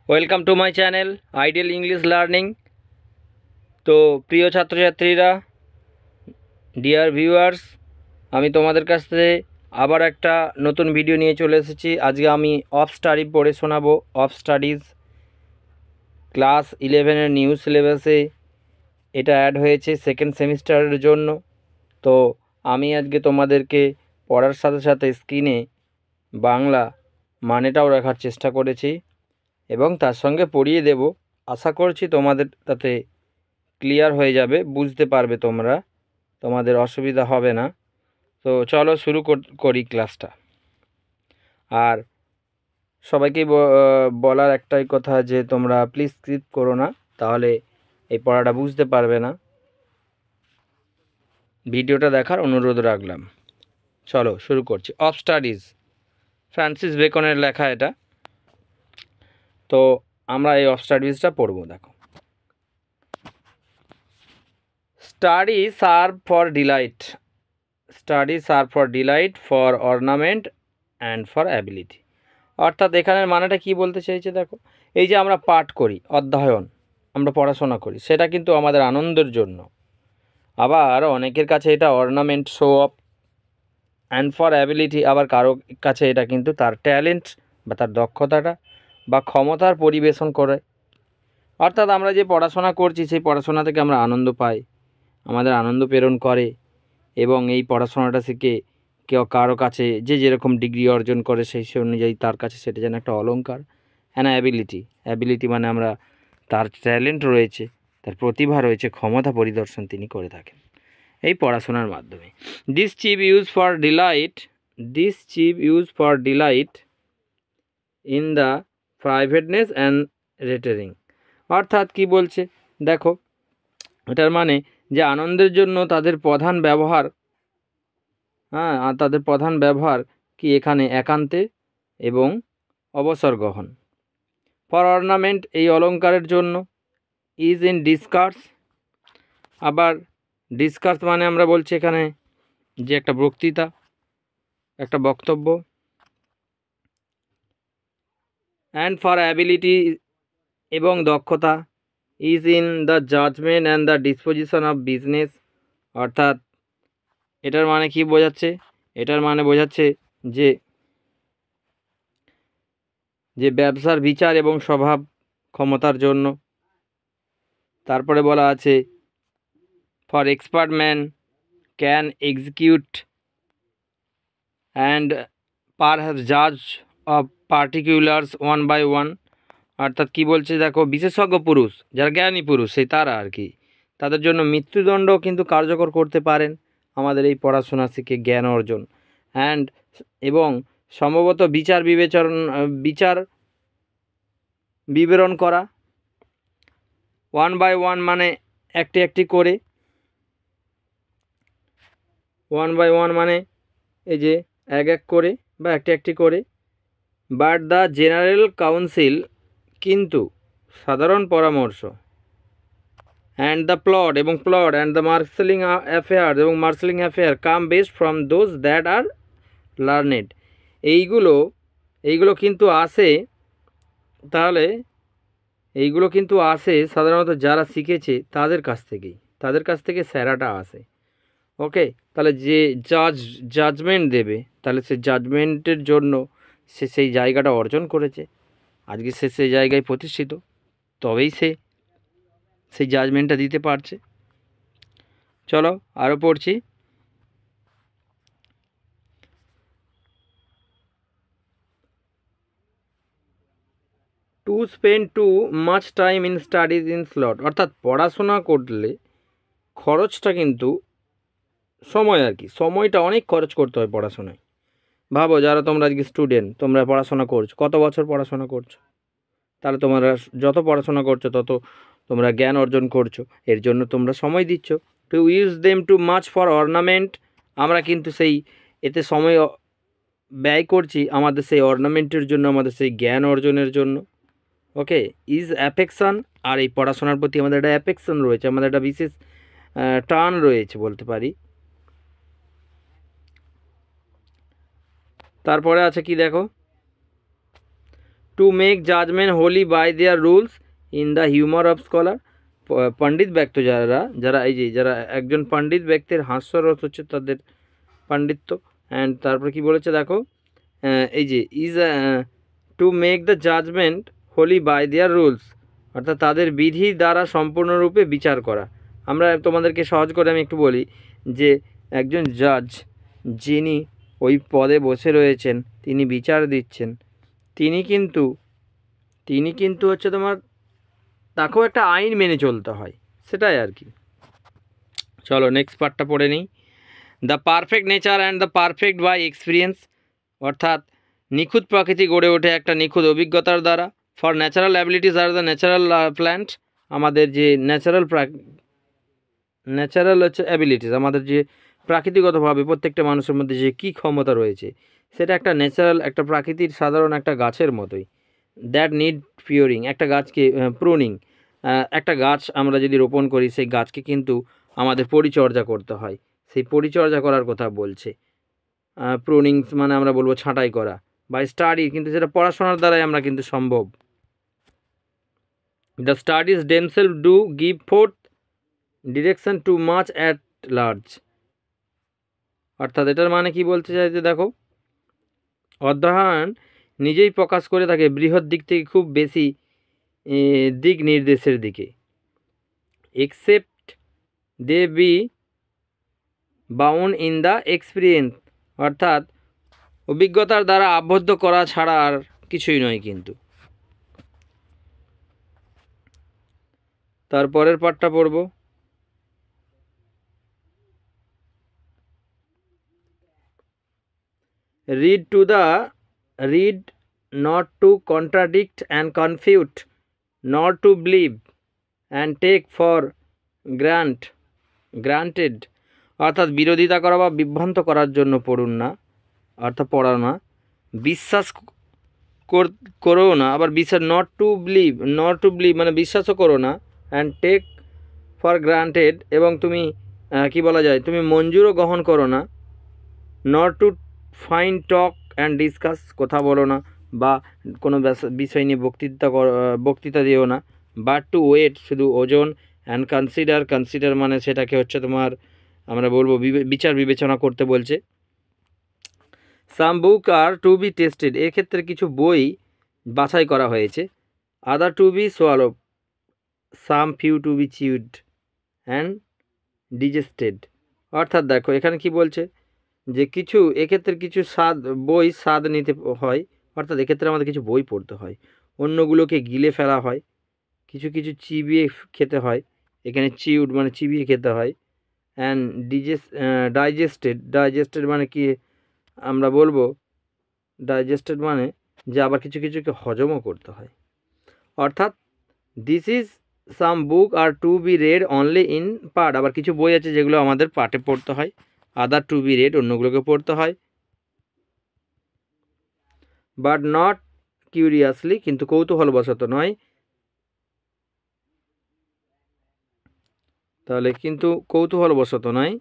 Welcome to my channel ideal English learning. তো প্রিয় ছাত্রছাত্রীরা, ডিয়ার ভিউয়ার্স, আমি তোমাদের কাছ থেকে আবার একটা নতুন ভিডিও নিয়ে চলে এসেছি। আজকে আমি অফ স্টাডি পড়ে শোনাবো। অফ স্টাডিজ ক্লাস 11-এর নিউ সিলেবাসে এটা অ্যাড হয়েছে সেকেন্ড সেমিস্টারের জন্য। তো আমি আজকে তোমাদেরকে পড়ার সাথে সাথে স্ক্রিনে বাংলা মানেটাও রাখার চেষ্টা করেছি এবং তার সঙ্গে পড়িয়ে দেব। আশা করছি তোমাদের তাতে ক্লিয়ার হয়ে যাবে, বুঝতে পারবে তোমরা, তোমাদের অসুবিধা হবে না। তো চলো শুরু করি ক্লাসটা। আর সবাইকে বলার একটাই কথা যে তোমরা প্লিজ স্কিপ করো না, তাহলে এই পড়াটা বুঝতে পারবে না। ভিডিওটা দেখার অনুরোধ রাখলাম। চলো শুরু করছি। অফ স্টাডিজ ফ্রান্সিস বেকনের লেখা এটা। তো আমরা এই অফ স্টাডিজটা পড়বো। দেখো, studies are for delight, studies are for delight, for ornament and for ability. অর্থাৎ এখানের মানেটা কি বলতে চাইছে দেখো, এই যে আমরা পাঠ করি, অধ্যয়ন, আমরা পড়াশোনা করি, সেটা কিন্তু আমাদের আনন্দের জন্য। আবার অনেকের কাছে এটা ornament, show off, and for ability, আবার কারো কাছে এটা কিন্তু তার ট্যালেন্ট বা তার দক্ষতাটা বা ক্ষমতার পরিবেশন করে। অর্থাৎ আমরা যে পড়াশোনা করছি সেই পড়াশোনা থেকে আমরা আনন্দ পাই, আমাদের আনন্দ প্রেরণ করে। এবং এই পড়াশোনাটা শিখে কেউ কারো কাছে যে যেরকম ডিগ্রি অর্জন করে সেই অনুযায়ী তার কাছে সেটা যেন একটা অলংকার। অ্যান অ্যাবিলিটি, অ্যাবিলিটি মানে আমরা তার ট্যালেন্ট রয়েছে, তার প্রতিভা রয়েছে, ক্ষমতা পরিদর্শন তিনি করে থাকেন এই পড়াশোনার মাধ্যমে। This chief use for delight, this chief use for delight in the privateness and retiring. অর্থাৎ কি বলছে দেখো, এটার মানে যে আনন্দের জন্য তাদের প্রধান ব্যবহার, আর তাদের প্রধান ব্যবহার কি এখানে একান্তে এবং অবসর গ্রহণ। ফর অর্নামেন্ট, এই অলঙ্কারের জন্য। ইজ ইন ডিসকার্স, আবার ডিসকার্স মানে আমরা বলছি এখানে যে একটা বক্তৃতা, একটা বক্তব্য। অ্যান্ড ফর অ্যাবিলিটি, এবং দক্ষতা। Is in the judgment and the disposition of business. অর্থাৎ এটার মানে কি বোঝাচ্ছে, এটার মানে বোঝাচ্ছে যে যে ব্যবসার বিচার এবং স্বভাব ক্ষমতার জন্য। তারপরে বলা আছে for expert man can execute and perhaps জাজ of particulars one by one. অর্থাৎ কি বলছে দেখো, বিশেষজ্ঞ পুরুষ, যারা জ্ঞানী পুরুষ সেই তারা আর কি, তাদের জন্য মৃত্যুদণ্ড কিন্তু কার্যকর করতে পারেন আমাদের এই পড়াশোনা শিখে জ্ঞান অর্জন। অ্যান্ড এবং সম্ভবত বিচার বিবরণ করা। ওয়ান বাই ওয়ান মানে একটি একটি করে, ওয়ান বাই ওয়ান মানে এই যে এক এক করে বা একটি একটি করে। বাট দ্য জেনারেল কাউন্সিল, কিন্তু সাধারণ পরামর্শ। অ্যান্ড দ্য প্লট, এবং plot, and the marshalling affair, এবং marshalling affair come best from those that are learned. এইগুলো কিন্তু আসে, তাহলে এইগুলো কিন্তু আসে সাধারণত যারা শিখেছে তাদের কাছ থেকেই, তাদের কাছ থেকে সেরাটা আসে। ওকে, তাহলে যে জাজমেন্ট দেবে, তাহলে সে জাজমেন্টের জন্য সে সেই জায়গাটা অর্জন করেছে, আজকে সে সেই জায়গায় প্রতিষ্ঠিত, তবেই সে সেই জাজমেন্টটা দিতে পারছে। চলো আরও পড়ছি। To spend too much time in studies in slot. অর্থাৎ পড়াশোনা করলে খরচটা কিন্তু সময় আর কি, সময়টা অনেক খরচ করতে হয় পড়াশোনায়। ভাবো যারা তোমরা আজকে স্টুডেন্ট, তোমরা পড়াশোনা করছো, কত বছর পড়াশোনা করছো, তাহলে তোমরা যত পড়াশোনা করছো তত তোমরা জ্ঞান অর্জন করছো, এর জন্য তোমরা সময় দিচ্ছ। To use them too much for ornament, আমরা কিন্তু সেই এতে সময় ব্যয় করছি আমাদের সেই অর্নামেন্টের জন্য, আমাদের সেই জ্ঞান অর্জনের জন্য। ওকে, ইজ অ্যাফেকশন, আর এই পড়াশোনার প্রতি আমাদের একটা অ্যাফেকশন রয়েছে, আমাদের একটা বিশেষ টান রয়েছে বলতে পারি। তারপরে আছে কি দেখো, to make judgment wholly by their rules in the humour of scholar. পণ্ডিত ব্যক্তি যারা এই যে যারা একজন পণ্ডিত ব্যক্তির হাস্যরস হচ্ছে তাদের পাণ্ডিত্য। অ্যান্ড তারপরে কি বলেছে দেখো, এই যে is to make the judgment wholly by their rules, অর্থাৎ তাদের বিধি দ্বারা সম্পূর্ণরূপে বিচার করা। আমরা তোমাদেরকে সহজ করে আমি একটু বলি যে একজন জাজ যিনি ওই পদে বসে রয়েছেন, তিনি বিচার দিচ্ছেন, তিনি কিন্তু হচ্ছে তোমার তাকেও একটা আইন মেনে চলতে হয়, সেটাই আর কি। চলো নেক্সট পার্টটা পড়ে নিই। The perfect nature and the perfect by experience, অর্থাৎ নিখুঁত প্রকৃতি গড়ে ওঠে একটা নিখুঁত অভিজ্ঞতার দ্বারা। For natural abilities are the natural plant, আমাদের যে ন্যাচারাল হচ্ছে অ্যাবিলিটিস, আমাদের যে প্রাকৃতিকগতভাবে প্রত্যেকটা মানুষের মধ্যে যে কী ক্ষমতা রয়েছে, সেটা একটা ন্যাচারাল, একটা প্রাকৃতিক সাধারণ একটা গাছের মতোই। দ্যাট নিড পিওরিং, একটা গাছকে প্রুনিং, একটা গাছ আমরা যদি রোপণ করি, সেই গাছকে কিন্তু আমাদের পরিচর্যা করতে হয়, সেই পরিচর্যা করার কথা বলছে। প্রুনিংস মানে আমরা বলবো ছাঁটাই করা, বা স্টাডি, কিন্তু সেটা পড়াশোনার দ্বারাই আমরা কিন্তু সম্ভব। The studies themselves do give forth direction too much at large, অর্থাৎ এটার মানে কি বলতে চাইছে দেখো, অধ্যয়ন নিজেই প্রকাশ করে থাকে বৃহৎ দিক থেকে খুব বেশি দিক নির্দেশের দিকে। Except they be bound in the experience, অর্থাৎ অভিজ্ঞতার দ্বারা আবদ্ধ করা ছাড়া আর কিছুই নয় কিন্তু। তারপরের পাঠটা পড়ব। read not to contradict and confute, not to believe and take for granted, অর্থাৎ বিরোধিতা করা বা বিভ্রান্ত করার জন্য পড়ুন না, অর্থাৎ পড়া না, বিশ্বাস করো না, আবার বিশ্বাস নট টু বিলিভ মানে বিশ্বাসও করো না, অ্যান্ড টেক ফর গ্রান্টেড, এবং তুমি কি বলা যায়, তুমি মঞ্জুরও গ্রহণ করো না। Not to fine talk and discuss, কথা বলো না বা কোনো বিষয় নিয়ে বক্তৃতা দিও না। বাট টু ওয়েট, শুধু ওজন, অ্যান্ড কনসিডার মানে সেটাকে হচ্ছে তোমার আমরা বলবো বিচার বিবেচনা করতে বলছে। Some book are to be tested, এক্ষেত্রে কিছু বই বাছাই করা হয়েছে। Other to be swallow, some few to be chewed and digested, অর্থাৎ দেখো এখানে কি বলছে যে কিছু এক্ষেত্রে কিছু স্বাদ নিতে হয়, অর্থাৎ এক্ষেত্রে আমাদের কিছু বই পড়তে হয়, অন্যগুলোকে গিলে ফেলা হয়, কিছু চিবিয়ে খেতে হয়, এখানে চিউড মানে চিবিয়ে খেতে হয়। অ্যান্ড ডাইজেস্টেড মানে কি আমরা বলবো, ডাইজেস্টেড মানে যে আবার কিছুকে হজমও করতে হয়। অর্থাৎ this is some book are to be read only in part, আবার কিছু বই আছে যেগুলো আমাদের পার্টে পড়তে হয়। আদার টু বি রেড, অন্যগুলোকে পড়তে হয়। বাট নট কিউরিয়াসলি, কিন্তু কৌতূহলবশত নয়। তাহলে কিন্তু কৌতূহলবশত নয়।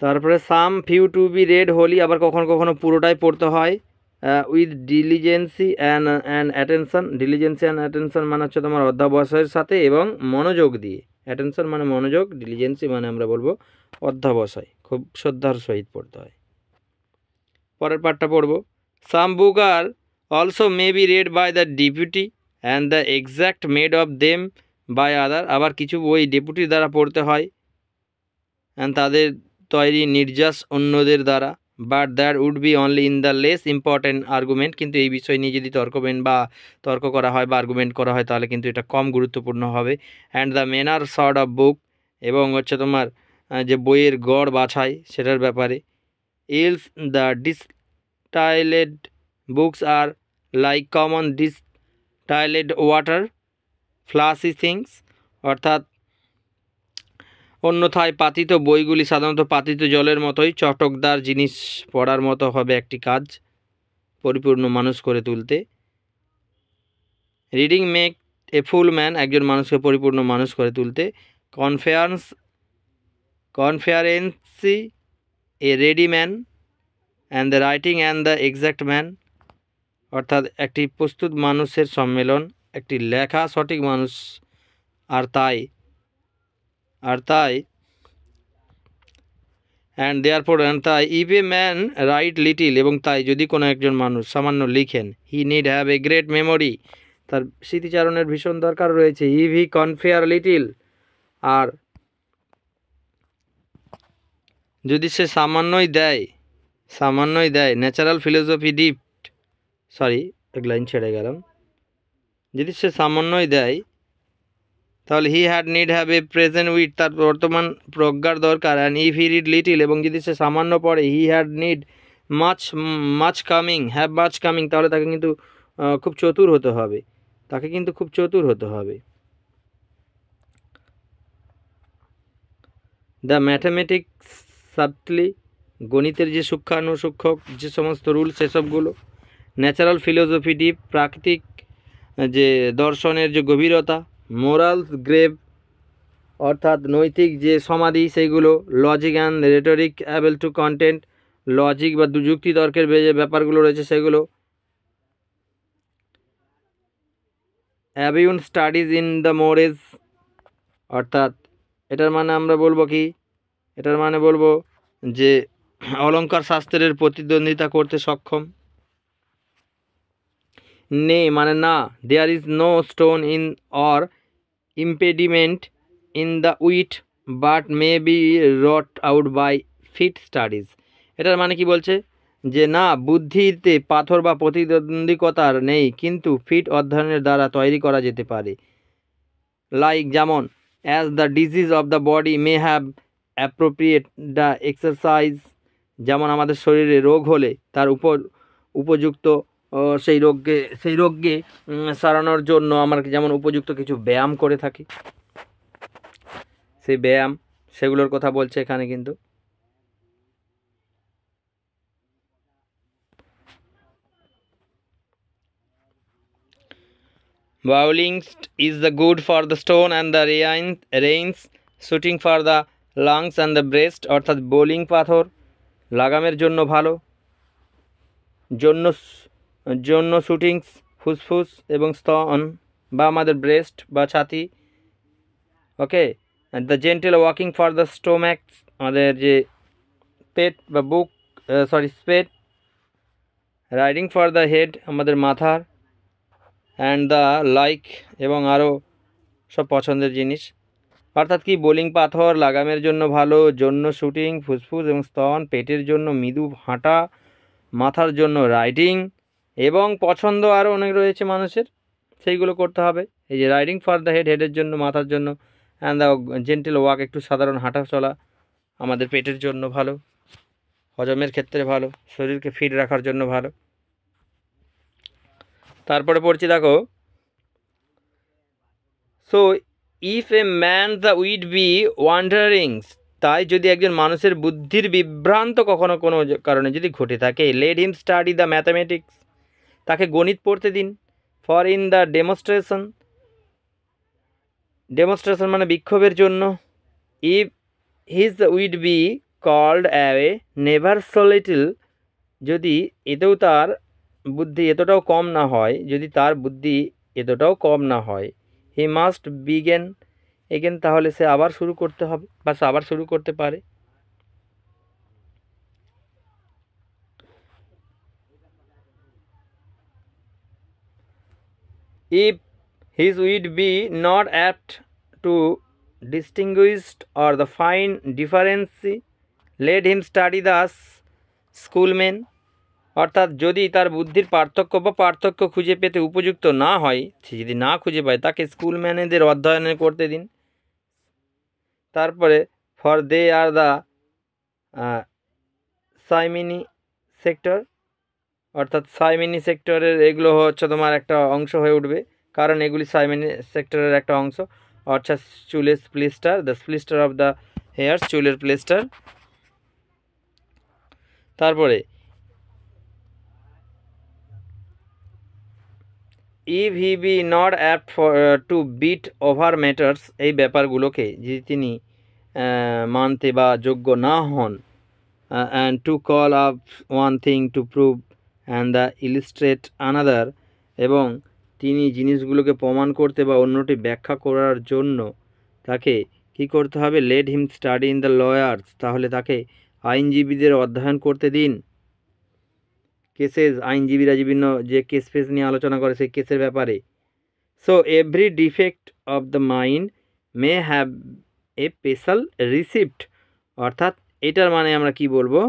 তারপরে some few to be read wholly, আবার কখনো পুরোটাই পড়তে হয়। উইথ ডিলিজেন্সি অ্যান্ড অ্যাটেনশন মানে হচ্ছে তোমার অধ্যাবসায়ের সাথে এবং মনোযোগ দিয়ে। অ্যাটেনশন মানে মনোযোগ, ডিলিজেন্সি মানে আমরা বলবো অধ্যাবসায়, খুব শ্রদ্ধার সহিত পড়তে হয়। পরের পাঠটা পড়ব। Some book are also may be read by the deputy and the exact made of them by other, আবার কিছু বই ডেপুটির দ্বারা পড়তে হয় অ্যান্ড তাদের তৈরি নির্যাস অন্যদের দ্বারা। But that would be only in the less important argument, কিন্তু এই বিষয় নিয়ে যদি তর্ক করা হয় বা আর্গুমেন্ট করা হয় তাহলে কিন্তু এটা কম গুরুত্বপূর্ণ হবে। And the manner sort of book, এবং হচ্ছে তোমার যে বইয়ের গড় বাছাই সেটার ব্যাপারে। Else the distilled books are like common distilled water flashy things, অর্থাৎ অন্যথায় পাতিত বইগুলি সাধারণত পাতিত জলের মতোই চটকদার জিনিস পড়ার মতো হবে একটি কাজ পরিপূর্ণ মানুষ করে তুলতে। Reading make a full man, একজন মানুষকে পরিপূর্ণ মানুষ করে তুলতে। Conference a ready man, and the writing and the exact man, অর্থাৎ একটি প্রস্তুত মানুষের সম্মেলন, একটি লেখা সঠিক মানুষ, আর তাই অ্যান্ড দেয়ারফোর অ্যান্ড তাই if a man right little, এবং তাই যদি কোনো একজন মানুষ সামান্য লিখেন, he need have a great memory, তার স্মৃতিচারণের ভীষণ দরকার রয়েছে। ইফ হি কনফেয়ার লিটিল, আর যদি সে সামান্যই দেয় ন্যাচারাল ফিলোসফি ডিপ্ট, সরি এক লাইন ছেড়ে গেলাম, যদি সে সামান্যই দেয় তাহলে he had need have a present with, তার বর্তমান প্রজ্ঞার দরকার। And if he read little, এবং যদি সে সামান্য পড়ে, he had need much coming, তাহলে তাকে কিন্তু খুব চতুর হতে হবে, দ্য ম্যাথামেটিক্স সাবটলি, গণিতের যে সূক্ষ্ম যে সমস্ত রুল সেসবগুলো, ন্যাচারাল ফিলোসফি ডিপ, প্রাকৃতিক যে দর্শনের যে গভীরতা, মোরালস গ্রেভ, অর্থাৎ নৈতিক যে সমাধি সেইগুলো, logic and rhetoric able to content, logic বা যুক্তি তর্কের যে ব্যাপারগুলো রয়েছে সেগুলো, অ্যাবিউন স্টাডিজ ইন দ্য মোরেজ, অর্থাৎ এটার মানে আমরা বলবো কি, এটার মানে বলবো যে অলঙ্কার শাস্ত্রের প্রতিদ্বন্দ্বিতা করতে সক্ষম। নে মানে না, there is no stone in or impediment in the wit but may be wrought out by fit studies, এটার মানে কি বলছে যে না, বুদ্ধিতে পাথর বা প্রতিদ্বন্দ্বিকতার নেই, কিন্তু ফিট অধ্যয়নের দ্বারা তৈরি করা যেতে পারে। লাইক যেমন, as the disease of the body may have appropriate the exercise, যেমন আমাদের শরীরে রোগ হলে তার উপযুক্ত সেই রোগকে সারানোর জন্য আমরা যেমন উপযুক্ত কিছু ব্যায়াম করে থাকি, সেই ব্যায়াম সেগুলোর কথা বলছে এখানে কিন্তু। Bowling is the good for the stone and the reins, shooting for the lungs and the breast, অর্থাৎ বোলিং পাথর লাগামের জন্য ভালো, জন্য শুটিংস ফুসফুস এবং স্তন বা আমাদের ব্রেস্ট বা ছাতি, okay. The gentle walking for the stomach, আমাদের যে পেট বা বুক স্পেট, রাইডিং ফর দ্য হেড, আমাদের মাথার, অ্যান্ড দ্য লাইক, এবং আরও সব পছন্দের জিনিস। অর্থাৎ কি, বোলিং পাথর লাগামের জন্য ভালো, জন্য শুটিং ফুসফুস এবং স্তন, পেটের জন্য মৃদু হাঁটা, মাথার জন্য রাইডিং, এবং পছন্দ আরও অনেক রয়েছে মানুষের, সেইগুলো করতে হবে। এই যে রাইডিং ফর দ্য হেডের জন্য, মাথার জন্য, অ্যান্ড দ্য জেন্টেল ওয়াক, একটু সাধারণ হাঁটা চলা আমাদের পেটের জন্য ভালো, হজমের ক্ষেত্রে ভালো, শরীরকে ফিট রাখার জন্য ভালো। তারপরে পড়ছি দেখো, so if a man the wit be wanderings, তাই যদি একজন মানুষের বুদ্ধির বিভ্রান্ত কখনো কোনো কারণে যদি ঘটে থাকে, late him study the mathematics, তাকে গণিত পড়তে দিন। ফর ইন দ্য ডেমনস্ট্রেশন মানে বিক্ষোভের জন্য। If his wit be called away never so little, যদি এতেও তার বুদ্ধি এতটাও কম না হয়, যদি তার বুদ্ধি এতটাও কম না হয়, হি মাস্ট বিগেন এগেন, তাহলে সে আবার শুরু করতে হবে বা সে আবার শুরু করতে পারে। If his wit be not apt to distinguished or the fine differences, let him study the schoolmen, অর্থাৎ যদি তার বুদ্ধির পার্থক্য খুঁজে পেতে উপযুক্ত না হয়, সে যদি না খুঁজে পায়, তাকে স্কুলম্যানেদের অধ্যয়ন করতে দিন। তারপরে for they are the cymini sector, অর্থাৎ সাইমিনি সেক্টরের এগুলো হচ্ছে তোমার একটা অংশ হয়ে উঠবে, কারণ এগুলি সাইমিনি সেক্টরের একটা অংশ, অর্থাৎ চুলের plaster, the plaster of the hairs, চুলের প্লেস্টার। তারপরে if he be not apt for to beat over matters, এই ব্যাপারগুলোকে যদি তিনি মানতে বা যোগ্য না হন, and to call up one thing to prove and the illustrate another, এবং তিনি জিনিসগুলোকে প্রমাণ করতে বা অন্যটি ব্যাখ্যা করার জন্য তাকে কি করতে হবে? Late him study in the lawyers, তাহলে তাকে আইনজীবীদের অধ্যয়ন করতে দিন। কেসেস, আইনজীবীরা বিভিন্ন যে কেস ফেস নিয়ে আলোচনা করে সেই কেসের ব্যাপারে। So every defect of the mind may have a special receipt, অর্থাৎ এটার মানে আমরা কি বলবো,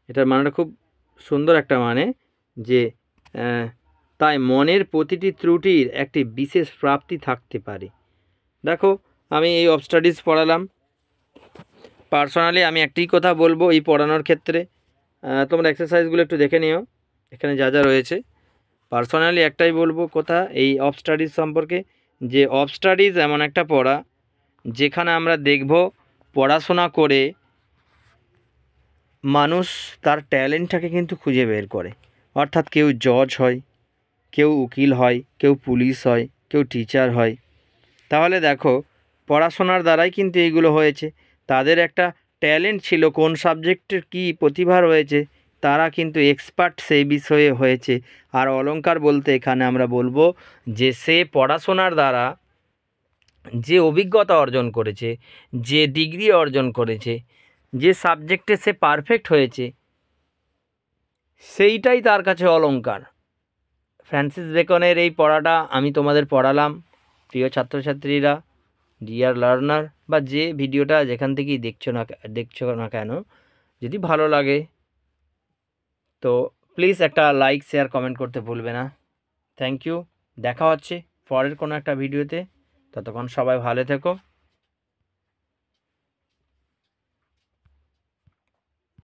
এটার মানেটা খুব সুন্দর একটা মানে, যে তাই মনের প্রতিটি ত্রুটির একটি বিশেষ প্রাপ্তি থাকতে পারে। দেখো আমি এই অফ স্টাডিজ পড়ালাম, পার্সোনালি আমি একটাই কথা বলবো এই পড়ানোর ক্ষেত্রে, তোমরা এক্সারসাইজগুলো একটু দেখে নিও এখানে যা যা রয়েছে। পার্সোনালি একটাই বলবো কথা এই অফ স্টাডিজ সম্পর্কে, যে অফ স্টাডিজ এমন একটা পড়া যেখানে আমরা দেখব পড়াশোনা করে মানুষ তার ট্যালেন্টটাকে কিন্তু খুঁজে বের করে। অর্থাৎ কেউ জজ হয়, কেউ উকিল হয়, কেউ পুলিশ হয়, কেউ টিচার হয়। তাহলে দেখো পড়াশোনার দ্বারাই কিন্তু এইগুলো হয়েছে। তাদের একটা ট্যালেন্ট ছিল, কোন সাবজেক্টের কী প্রতিভা রয়েছে, তারা কিন্তু এক্সপার্ট সেই বিষয়ে হয়েছে। আর অলংকার বলতে এখানে আমরা বলবো যে সে পড়াশোনার দ্বারা যে অভিজ্ঞতা অর্জন করেছে, যে ডিগ্রি অর্জন করেছে, যে সাবজেক্টে সে পারফেক্ট হয়েছে, সেইটাই তার কাছে অলংকার। ফ্রান্সিস বেকনের এই পড়াটা আমি তোমাদের পড়ালাম। প্রিয় ছাত্রছাত্রীরা, ডিয়ার লার্নার, বা যে ভিডিওটা যেখান থেকেই দেখছো না কেন, যদি ভালো লাগে তো প্লিজ একটা লাইক শেয়ার কমেন্ট করতে ভুলবে না। Thank you. দেখা হচ্ছে পরের কোনো একটা ভিডিওতে, ততক্ষণ সবাই ভালো থেকো।